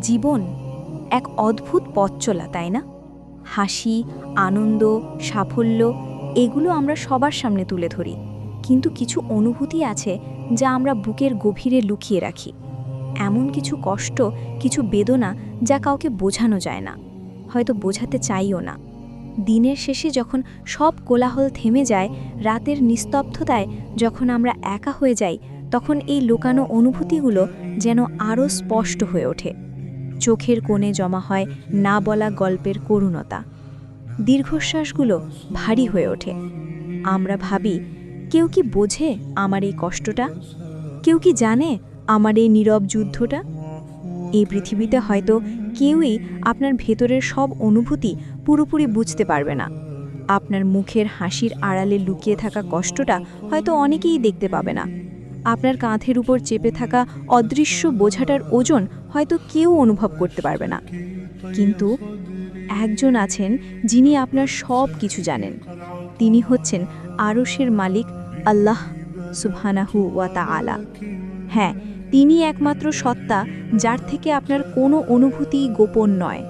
জীবন এক অদ্ভুত পথ চলা, তাই না? হাসি, আনন্দ, সাফল্য এগুলো আমরা সবার সামনে তুলে ধরি, কিন্তু কিছু অনুভূতি আছে যা আমরা বুকের গভীরে লুকিয়ে রাখি। এমন কিছু কষ্ট, কিছু বেদনা যা কাউকে বোঝানো যায় না, হয়তো বোঝাতে চাইও না। দিনের শেষে যখন সব কোলাহল থেমে যায়, রাতের নিস্তব্ধতায় যখন আমরা একা হয়ে যাই, তখন এই লুকানো অনুভূতিগুলো যেন আরও স্পষ্ট হয়ে ওঠে। চোখের কোণে জমা হয় না বলা গল্পের করুণতা। দীর্ঘশ্বাসগুলো ভারী হয়ে ওঠে। আমরা ভাবি, কেউ কি বোঝে আমার এই কষ্টটা? কেউ কি জানে আমার এই নীরব যুদ্ধটা? এই পৃথিবীতে হয়তো কেউই আপনার ভেতরের সব অনুভূতি পুরোপুরি বুঝতে পারবে না। আপনার মুখের হাসির আড়ালে লুকিয়ে থাকা কষ্টটা হয়তো অনেকেই দেখতে পাবে না। আপনার কাঁধের উপর চেপে থাকা অদৃশ্য বোঝাটার ওজন হয়তো কেউ অনুভব করতে পারবে না। কিন্তু একজন আছেন যিনি আপনার সব কিছু জানেন। তিনি হচ্ছেন আরশের মালিক আল্লাহ সুবহানাহু ওয়া তাআলা। হ্যাঁ, তিনি একমাত্র সত্তা যার থেকে আপনার কোনো অনুভূতিই গোপন নয়।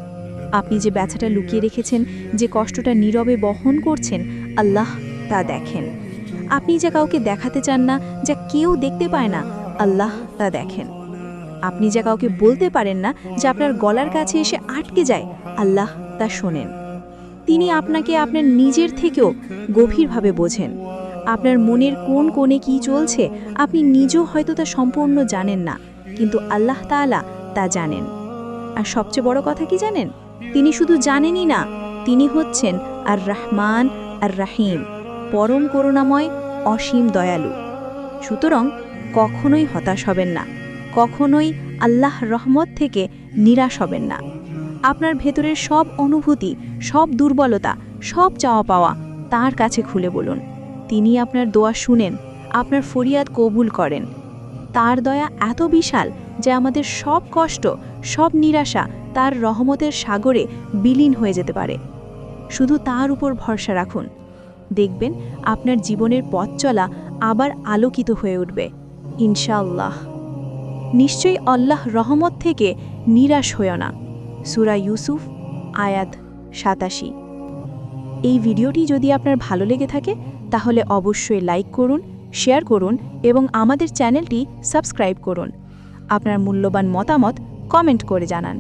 আপনি যে ব্যথাটা লুকিয়ে রেখেছেন, যে কষ্টটা নীরবে বহন করছেন, আল্লাহ তা দেখেন। আপনি যা কাউকে দেখাতে চান না, যা কেউ দেখতে পায় না, আল্লাহ তা দেখেন। আপনি যা কাউকে বলতে পারেন না, যা আপনার গলার কাছে এসে আটকে যায়, আল্লাহ তা শোনেন। তিনি আপনাকে আপনার নিজের থেকেও গভীরভাবে বোঝেন। আপনার মনের কোন কোণে কী চলছে আপনি নিজেও হয়তো তা সম্পূর্ণ জানেন না, কিন্তু আল্লাহ তাআলা তা জানেন। আর সবচেয়ে বড় কথা কি জানেন? তিনি শুধু জানেনই না, তিনি হচ্ছেন আর রহমান আর রাহিম, পরম করুণাময়, অসীম দয়ালু। সুতরাং কখনোই হতাশ হবেন না, কখনোই আল্লাহ রহমত থেকে নিরাশ হবেন না। আপনার ভেতরের সব অনুভূতি, সব দুর্বলতা, সব চাওয়া পাওয়া তার কাছে খুলে বলুন। তিনি আপনার দোয়া শুনেন, আপনার ফরিয়াদ কবুল করেন। তার দয়া এত বিশাল যে আমাদের সব কষ্ট, সব নিরাশা তার রহমতের সাগরে বিলীন হয়ে যেতে পারে। শুধু তার উপর ভরসা রাখুন, দেখবেন আপনার জীবনের পথ চলা আবার আলোকিত হয়ে উঠবে, ইনশাআল্লাহ। নিশ্চয়ই আল্লাহ রহমত থেকে নিরাশ হয়েও না। সূরা ইউসুফ আয়াত ৮৭। এই ভিডিওটি যদি আপনার ভালো লেগে থাকে তাহলে অবশ্যই লাইক করুন, শেয়ার করুন এবং আমাদের চ্যানেলটি সাবস্ক্রাইব করুন। আপনার মূল্যবান মতামত কমেন্ট করে জানান।